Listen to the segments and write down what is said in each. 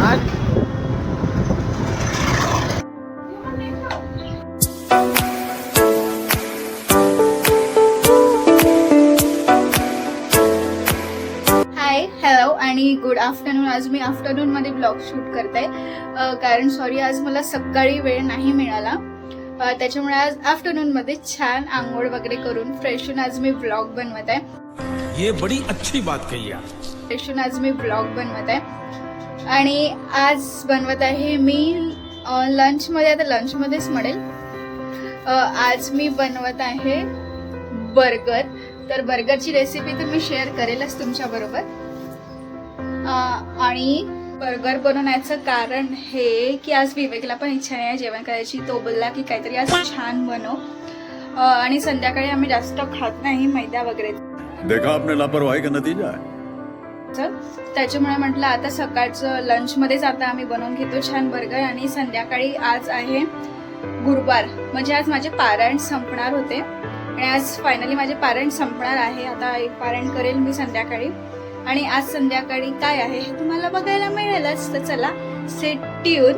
Hello आणि good afternoon. आज मी आफ्टरनूनमध्ये blog shoot करते कारण सॉरी आज मला सकाळी वेळ नाही मिळाला, त्याच्यामुळे आज आफ्टरनूनमध्ये छान आंघोळ वगैरे करून फ्रेश होऊन आज मी ब्लॉग बनवत आहे. ये बड़ी अच्छी बात कही आप. फ्रेश होऊन आज मी ब्लॉग बनवत आहे आणि आज बनवत आहे मी लंचमध्ये. आता लंचमध्येच म्हणेल, आज मी बनवत आहे बर्गर. तर बर्गरची रेसिपी तर मी शेअर करेलच तुमच्याबरोबर. आणि बर्गर बनवण्याचं कारण हे की आज विवेकला पण इच्छा नाही जेवण करायची. तो बोलला की काहीतरी आज छान बनव. आणि संध्याकाळी आम्ही जास्त खात नाही मैदा वगैरे. देखा आपने लापरवाही का नतीजा है. त्याच्यामुळे म्हटलं आता सकाळचं लंचमध्येच आता आम्ही बनवून घेतो छान बर्गर. आणि संध्याकाळी आज आहे गुरुवार, म्हणजे आज माझे पारायण संपणार होते आणि आज फायनली माझे पारायण संपणार आहे. आता एक पारायण करेल मी संध्याकाळी आणि आज संध्याकाळी काय आहे हे तुम्हाला बघायला मिळेलच. तर चला स्टे ट्यून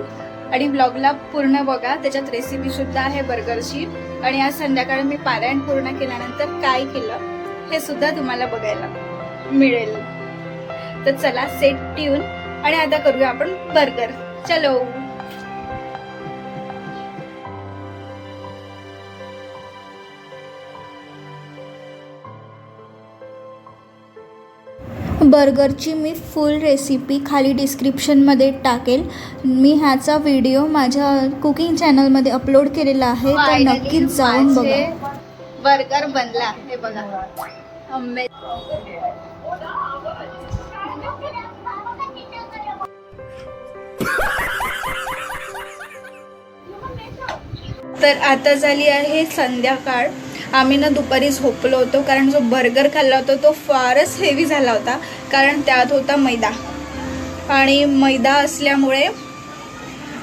आणि ब्लॉगला पूर्ण बघा, त्याच्यात रेसिपी सुद्धा आहे बर्गरची. आणि आज संध्याकाळी मी पारायण पूर्ण केल्यानंतर काय केलं हे सुद्धा तुम्हाला बघायला मिळेल. तर चला स्टे ट्यून आणि आता करूया आपण बर्गर. चलो. बर्गरची मी फुल रेसिपी खाली डिस्क्रिप्शनमध्ये टाकेल. मी ह्याचा व्हिडिओ माझ्या कुकिंग चॅनलमध्ये अपलोड केलेला आहे, तर नक्कीच जाऊन बघा. बर्गर बनला हे बघा. तर आता झाली आहे संध्याकाळ. आम्ही ना दुपारी झोपलो होतो कारण जो बर्गर खाल्ला होता तो फारच हेवी झाला होता, कारण त्यात होता मैदा आणि मैदा असल्यामुळे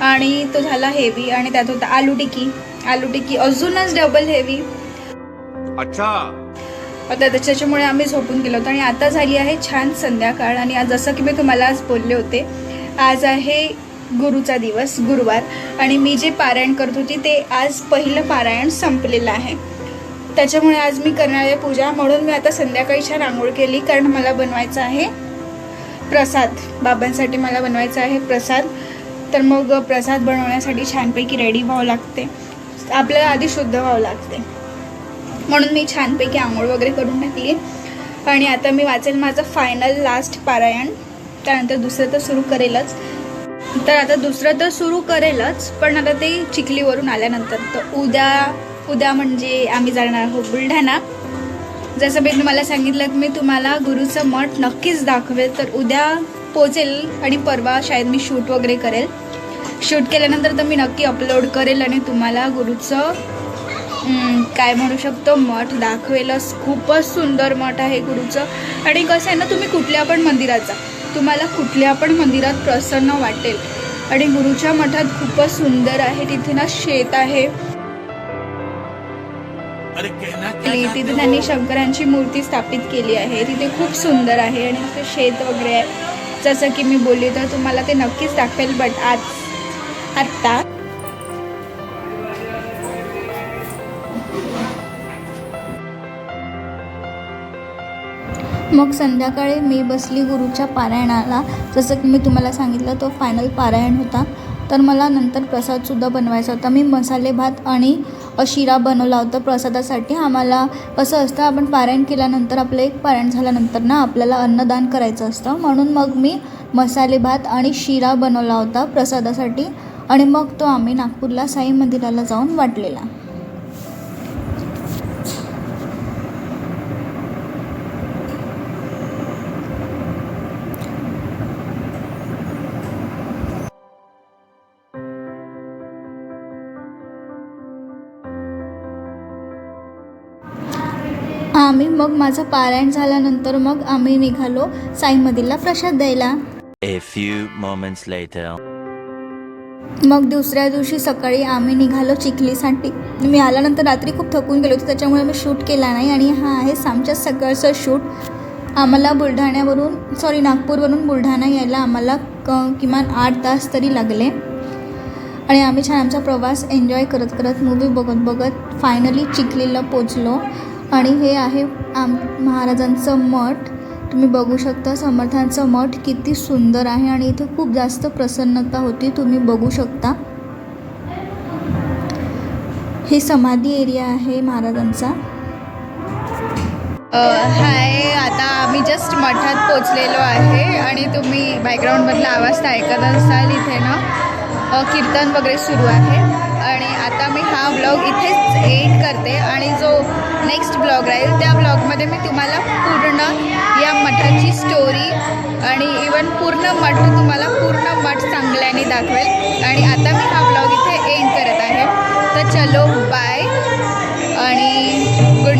आणि तो झाला हेवी. आणि त्यात होता आलू टिक्की अजूनच डबल हेवी. अच्छा. आता त्याच्यामुळे आम्ही झोपून गेलो होतो. आणि आता झाली आहे छान संध्याकाळ. आणि आज जसं की मी तुम्हाला आज बोलले होते, आज आहे गुरुचा दिवस, गुरुवार. आणि मी जे पारायण करत होती ते आज पहिलं पारायण संपलेलं आहे. त्याच्यामुळे आज मी करणार आहे पूजा. म्हणून मी आता संध्याकाळी छान आंघोळ केली, कारण मला बनवायचं आहे प्रसाद. बाबांसाठी मला बनवायचा आहे प्रसाद. तर मग प्रसाद बनवण्यासाठी छानपैकी रेडी व्हावं लागते, आपल्याला आधी शुद्ध व्हावं लागते. म्हणून मी छानपैकी आंघोळ वगैरे करून टाकली. आणि आता मी वाचेल माझं फायनल लास्ट पारायण. त्यानंतर दुसरं तर सुरू करेलच. तर आता दुसरं तर सुरू करेलच, पण आता ते चिखलीवरून आल्यानंतर. तर उद्या म्हणजे आम्ही जाणार आहोत बुलढाणा. जसं मी तुम्हाला सांगितलं की मी तुम्हाला गुरुचं मठ नक्कीच दाखवेल. तर उद्या पोचेल आणि परवा शायद मी शूट वगैरे करेल. शूट केल्यानंतर तर मी नक्की अपलोड करेल आणि तुम्हाला गुरुचं काय म्हणू शकतो मठ दाखवेलच. खूपच सुंदर मठ आहे गुरुचं. आणि कसं आहे ना, तुम्ही कुठल्या पण मंदिरात जा, तुम्हाला कुठल्या पण मंदिरात प्रसन्न वाटेल. आणि गुरुच्या मठात खूपच सुंदर आहे. तिथे ना शेत आहे, तिथे त्यांनी शंकरांची मूर्ती स्थापित केली आहे. तिथे खूप सुंदर आहे आणि तिथे शेत वगैरे आहे. जसं की मी बोलली तर तुम्हाला ते नक्कीच दाखवेल. बट आत्ता मग संध्याकाळी मी बसली गुरुच्या पारायणाला. जसं की मी तुम्हाला सांगितलं तो फायनल पारायण होता. तर मला नंतर प्रसादसुद्धा बनवायचा होता. मी मसाले भात आणि शिरा बनवला होता प्रसादासाठी. आम्हाला कसं असतं, आपण पारायण केल्यानंतर आपलं एक पारायण झाल्यानंतर ना आपल्याला अन्नदान करायचं असतं. म्हणून मग मी मसाले भात आणि शिरा बनवला होता प्रसादासाठी. आणि मग तो आम्ही नागपूरला साई मंदिराला जाऊन वाटलेला. आम्ही मग माझं पारायण झाल्यानंतर मग आम्ही निघालो साई मंदिरला प्रसाद द्यायला. A few moments later. मग दुसऱ्या दिवशी सकाळी आम्ही निघालो चिखलीसाठी. मी आल्यानंतर रात्री खूप थकून गेलो होतो, त्याच्यामुळे मी शूट केला नाही. आणि हा आहे आमच्या सकाळचं शूट. आम्हाला नागपूरवरून बुलढाणा यायला आम्हाला किमान 8 तास तरी लागले आणि आम्ही छान आमचा प्रवास एन्जॉय करत करत मूवी बघत बघत फायनली चिखलीला पोचलो. आणि हे आहे महाराजांचं मठ. तुम्ही बघू शकता समर्थांचं मठ किती सुंदर आहे आणि इथे खूप जास्त प्रसन्नता होती, तुम्ही बघू शकता. हे समाधी एरिया आहे महाराजांचा. हाय, आता आम्ही जस्ट मठात पोचलेलो आहे आणि तुम्ही बॅकग्राऊंडमधला आवाज तर ऐकत असाल. इथे ना कीर्तन वगैरे सुरू आहे आणि आता मी हा ब्लॉग इथेच एंड करते आणि जो नेक्स्ट ब्लॉग राहील त्या ब्लॉगमध्ये मी तुम्हाला पूर्ण या मठाची स्टोरी आणि इवन पूर्ण मठ चांगल्याने दाखवेल. आणि आता मी हा ब्लॉग इथे एंड करत आहे. तर चलो बाय आणि गुड